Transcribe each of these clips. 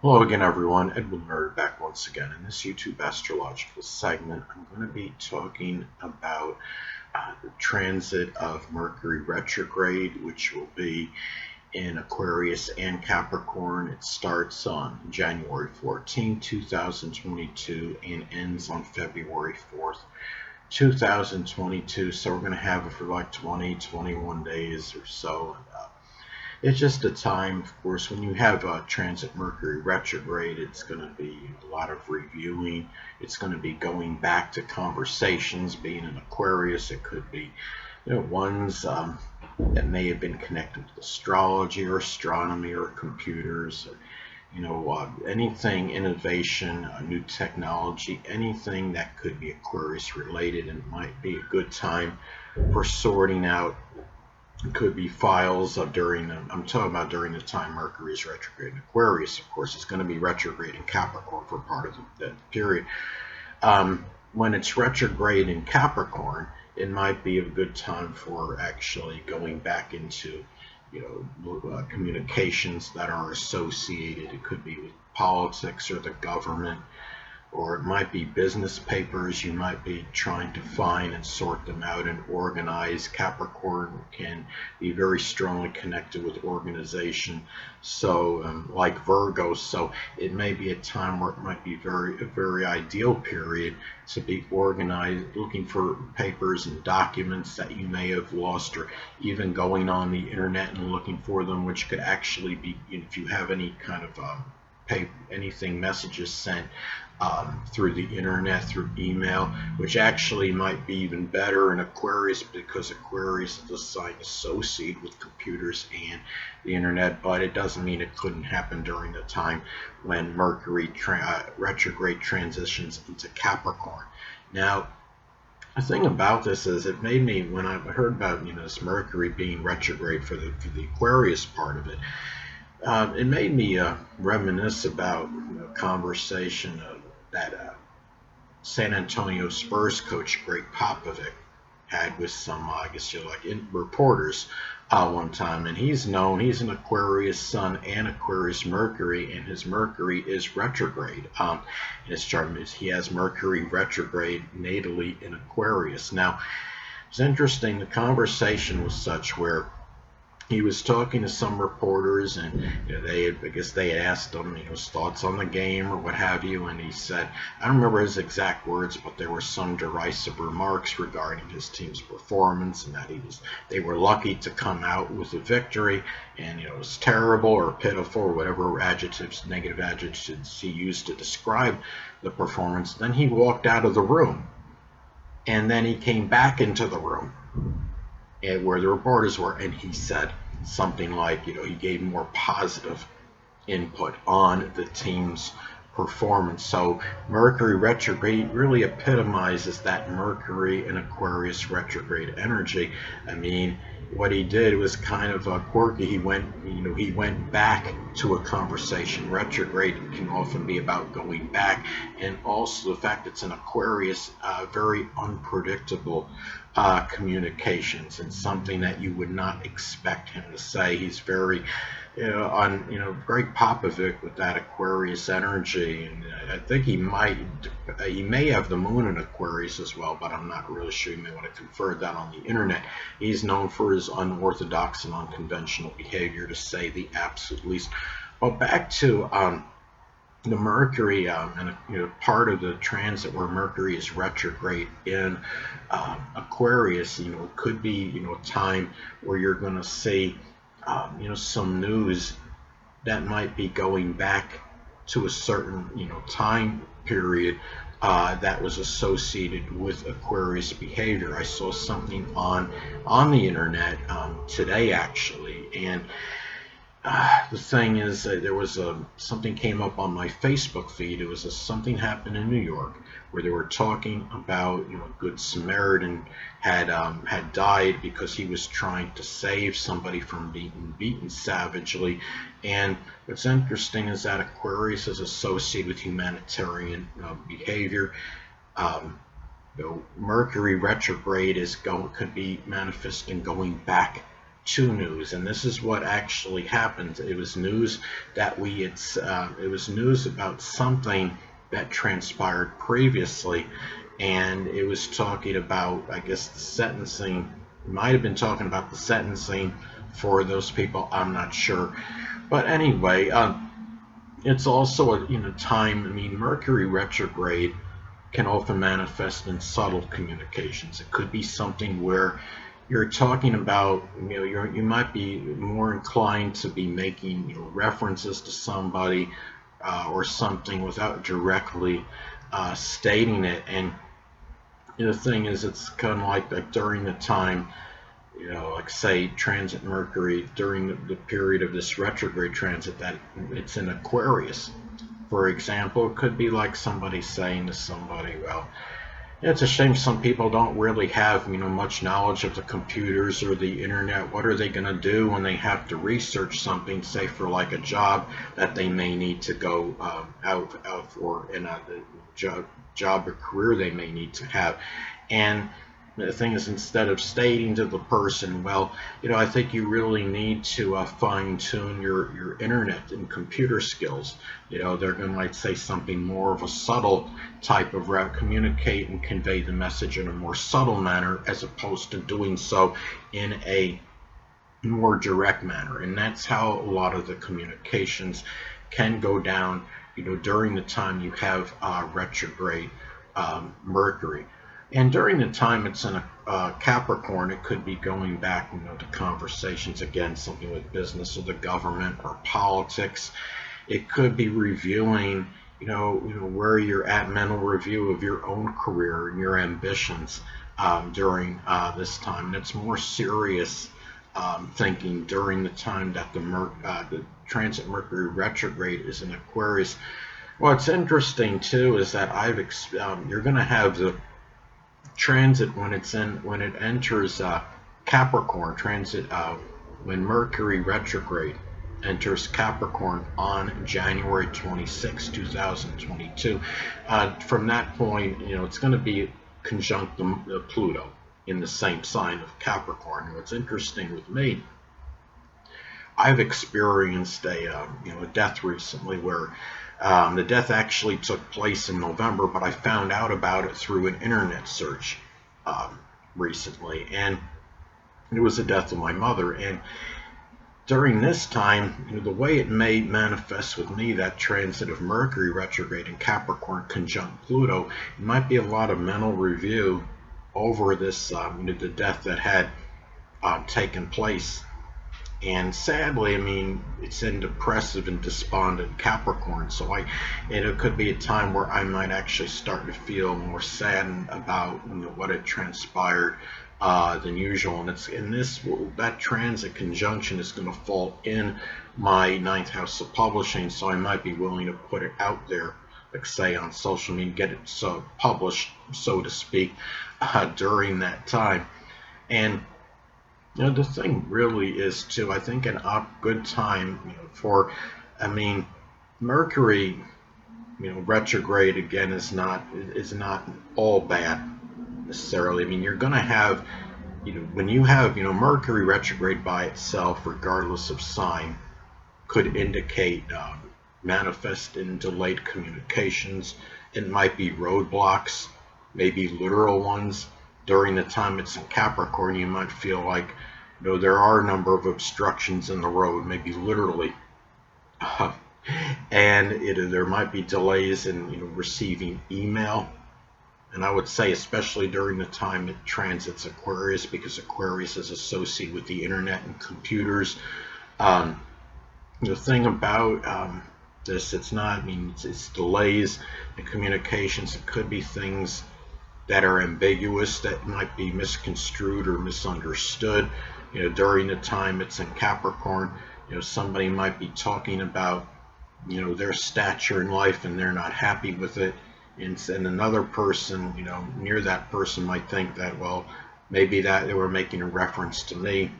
Hello again, everyone. Edwin Learnard back once again. In this YouTube astrological segment, I'm going to be talking about the transit of Mercury retrograde, which will be in Aquarius and Capricorn. It starts on January 14, 2022 and ends on February 4th, 2022. So we're going to have it for like 21 days or so. It's just a time, of course, when you have transit Mercury retrograde, it's going to be a lot of reviewing. It's going to be going back to conversations. Being an Aquarius, it could be, ones that may have been connected with astrology or astronomy or computers, or, anything innovation, new technology, anything that could be Aquarius related, and it might be a good time for sorting out. It could be files of I'm talking about during the time Mercury is retrograde in Aquarius. Of course, it's going to be retrograde in Capricorn for part of the period. When it's retrograde in Capricorn, it might be a good time for actually going back into, communications that are associated. It could be with politics or the government, or it might be business papers. You might be trying to find and sort them out and organize. Capricorn can be very strongly connected with organization, so like Virgo. So it may be a time where it might be a very ideal period to be organized, looking for papers and documents that you may have lost, or even going on the internet and looking for them, which could actually be, if you have any kind of anything, messages sent through the internet, through email, which actually might be even better in Aquarius, because Aquarius is a sign associated with computers and the internet. But it doesn't mean it couldn't happen during the time when Mercury retrograde transitions into Capricorn. Now, the thing about this is, it made me, when I heard about this Mercury being retrograde for the Aquarius part of it, it made me reminisce about a conversation that San Antonio Spurs coach Greg Popovich had with some, reporters one time. And he's an Aquarius Sun and Aquarius Mercury, and his Mercury is retrograde. In his chart, he has Mercury retrograde natally in Aquarius. Now, it's interesting. The conversation was such where he was talking to some reporters, and they had asked him his thoughts on the game or what have you, and he said, I don't remember his exact words, but there were some derisive remarks regarding his team's performance, and that they were lucky to come out with a victory, and it was terrible or pitiful or whatever negative adjectives he used to describe the performance. Then he walked out of the room, and then he came back into the room where the reporters were, and he said something like, he gave more positive input on the team's performance. So Mercury retrograde really epitomizes that Mercury and Aquarius retrograde energy. I mean, what he did was kind of quirky. He went back to a conversation. Retrograde can often be about going back, and also the fact it's an Aquarius, very unpredictable communications, and something that you would not expect him to say. He's very Greg Popovich with that Aquarius energy, and I think he may have the moon in Aquarius as well, but I'm not really sure. You may want to confer that on the internet. He's known for his unorthodox and unconventional behavior, to say the absolute least. But back to the Mercury, and part of the transit where Mercury is retrograde in Aquarius, it could be a time where you're going to see some news that might be going back to a certain time period that was associated with Aquarius behavior. I saw something on the internet today, actually, and the thing is, there was something came up on my Facebook feed. It was something happened in New York where they were talking about a good Samaritan had died because he was trying to save somebody from being beaten savagely. And what's interesting is that Aquarius is associated with humanitarian behavior. Mercury retrograde could be manifesting going back to news, and this is what actually happened. It was news that it was news about something that transpired previously, and it was talking about, I guess, the sentencing. It might have been talking about the sentencing for those people. I'm not sure, but anyway, it's also a time. I mean, Mercury retrograde can often manifest in subtle communications. It could be something where you're talking about, you might be more inclined to be making references to somebody or something without directly stating it. And the thing is, it's kind of like during the time, like say transit Mercury during the period of this retrograde transit that it's in Aquarius. For example, it could be like somebody saying to somebody, well, it's a shame some people don't really have, much knowledge of the computers or the internet. What are they going to do when they have to research something, say for like a job that they may need to go out for, in a job or career they may need to have? And the thing is, instead of stating to the person, well, I think you really need to fine-tune your internet and computer skills. They're going to might say something more of a subtle type of communicate and convey the message in a more subtle manner, as opposed to doing so in a more direct manner. And that's how a lot of the communications can go down, during the time you have retrograde Mercury. And during the time it's in a Capricorn, it could be going back, to conversations, again, something with business or the government or politics. It could be reviewing, where you're at, mental review of your own career and your ambitions during this time. And it's more serious thinking during the time that the transit Mercury retrograde is in Aquarius. What's interesting too is that you're going to have the transit when it enters Capricorn transit, when Mercury retrograde enters Capricorn on January 26, 2022. From that point, it's going to be conjunct Pluto in the same sign of Capricorn. And what's interesting with me, I've experienced a death recently where the death actually took place in November, but I found out about it through an internet search recently, and it was the death of my mother. And during this time, the way it may manifest with me, that transit of Mercury retrograde in Capricorn conjunct Pluto, it might be a lot of mental review over this, the death that had taken place. And sadly, I mean, it's in depressive and despondent Capricorn, so it could be a time where I might actually start to feel more saddened about what had transpired than usual. And that transit conjunction is going to fall in my ninth house of publishing, so I might be willing to put it out there, like say on social media, get it published, so to speak, during that time. And the thing really is too, I think a good time, Mercury, retrograde again is not all bad necessarily. I mean, you're going to have, when you have, Mercury retrograde by itself, regardless of sign, could indicate manifest in delayed communications. It might be roadblocks, maybe literal ones. During the time it's in Capricorn, you might feel like, there are a number of obstructions in the road, maybe literally, and there might be delays in receiving email. And I would say, especially during the time it transits Aquarius, because Aquarius is associated with the internet and computers. The thing about this, it's not, it's delays in communications. It could be things that are ambiguous, that might be misconstrued or misunderstood. During the time it's in Capricorn, somebody might be talking about, their stature in life, and they're not happy with it. And another person, near that person might think that, well, maybe that they were making a reference to me,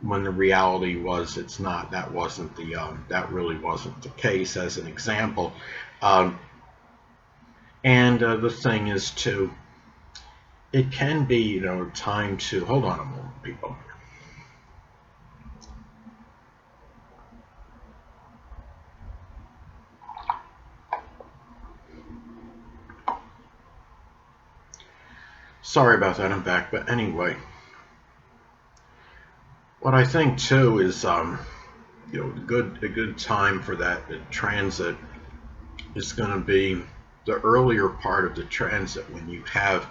when the reality was it's not. That really wasn't the case, as an example. And the thing is too, it can be, time to, hold on a moment, people. Sorry about that, I'm back. But anyway, what I think too is, a good time for that transit is going to be the earlier part of the transit when you have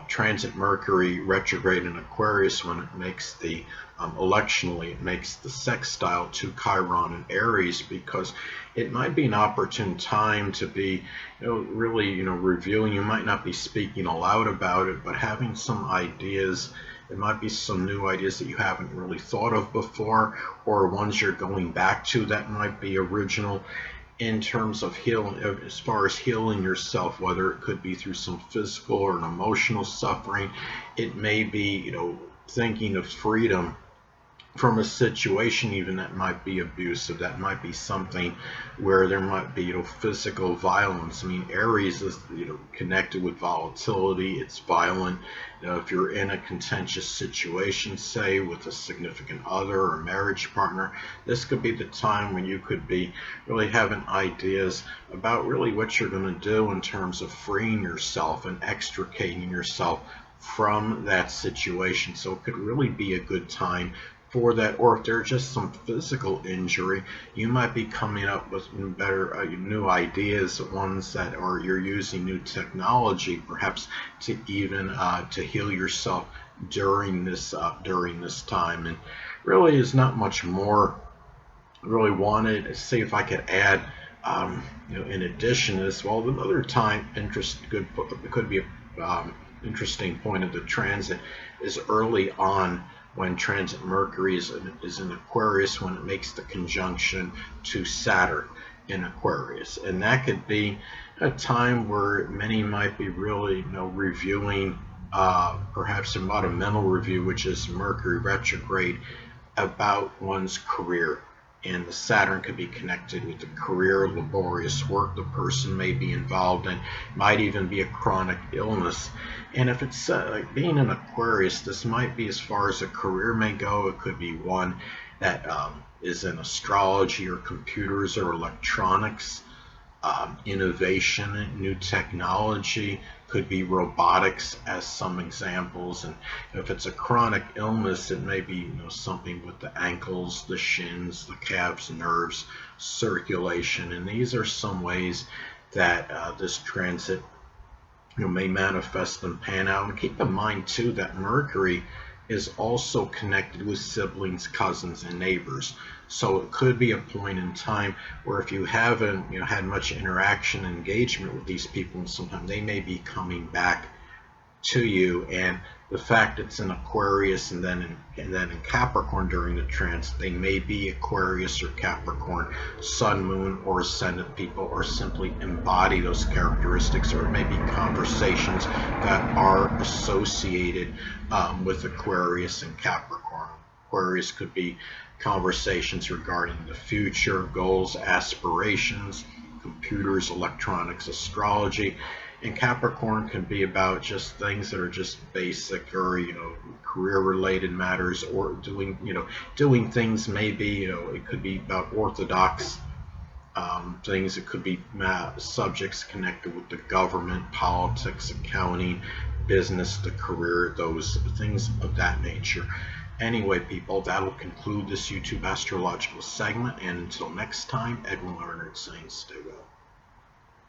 transit Mercury retrograde in Aquarius, when it makes the electionally, it makes the sextile to Chiron and Aries, because it might be an opportune time to be, really, reviewing. You might not be speaking aloud about it, but having some ideas. It might be some new ideas that you haven't really thought of before, or ones you're going back to that might be original in terms of healing, as far as healing yourself, whether it could be through some physical or an emotional suffering. It may be, thinking of freedom from a situation even that might be abusive, that might be something where there might be, physical violence. I mean, Aries is, connected with volatility. It's violent. If you're in a contentious situation, say with a significant other or marriage partner, this could be the time when you could be really having ideas about really what you're going to do in terms of freeing yourself and extricating yourself from that situation. So it could really be a good time for that. Or if there's just some physical injury, you might be coming up with better, new ideas, ones that are, you're using new technology perhaps to even to heal yourself during this time. And really is not much more really wanted to see if I could add, in addition to this. Well, another time could be interesting point of the transit is early on, when transit Mercury is in Aquarius, when it makes the conjunction to Saturn in Aquarius. And that could be a time where many might be really, reviewing, perhaps about a mental review, which is Mercury retrograde, about one's career. And the Saturn could be connected with the career, laborious work the person may be involved in, might even be a chronic illness. And if it's being an Aquarius, this might be, as far as a career may go, it could be one that is in astrology or computers or electronics, innovation, new technology, could be robotics as some examples. And if it's a chronic illness, it may be, something with the ankles, the shins, the calves, nerves, circulation. And these are some ways that this transit, may manifest and pan out. And keep in mind too that Mercury is also connected with siblings, cousins, and neighbors. So it could be a point in time where, if you haven't, had much interaction and engagement with these people, and sometimes they may be coming back to you. And the fact it's in Aquarius and then in Capricorn during the transit, they may be Aquarius or Capricorn, Sun, Moon, or Ascendant people, or simply embody those characteristics, or maybe conversations that are associated with Aquarius and Capricorn. Aquarius could be conversations regarding the future, goals, aspirations, computers, electronics, astrology. And Capricorn can be about just things that are just basic, or career related matters, or doing things. Maybe it could be about orthodox things. It could be subjects connected with the government, politics, accounting, business, the career, those things of that nature. Anyway, people, that'll conclude this YouTube astrological segment. And until next time, Edwin Learnard saying stay well.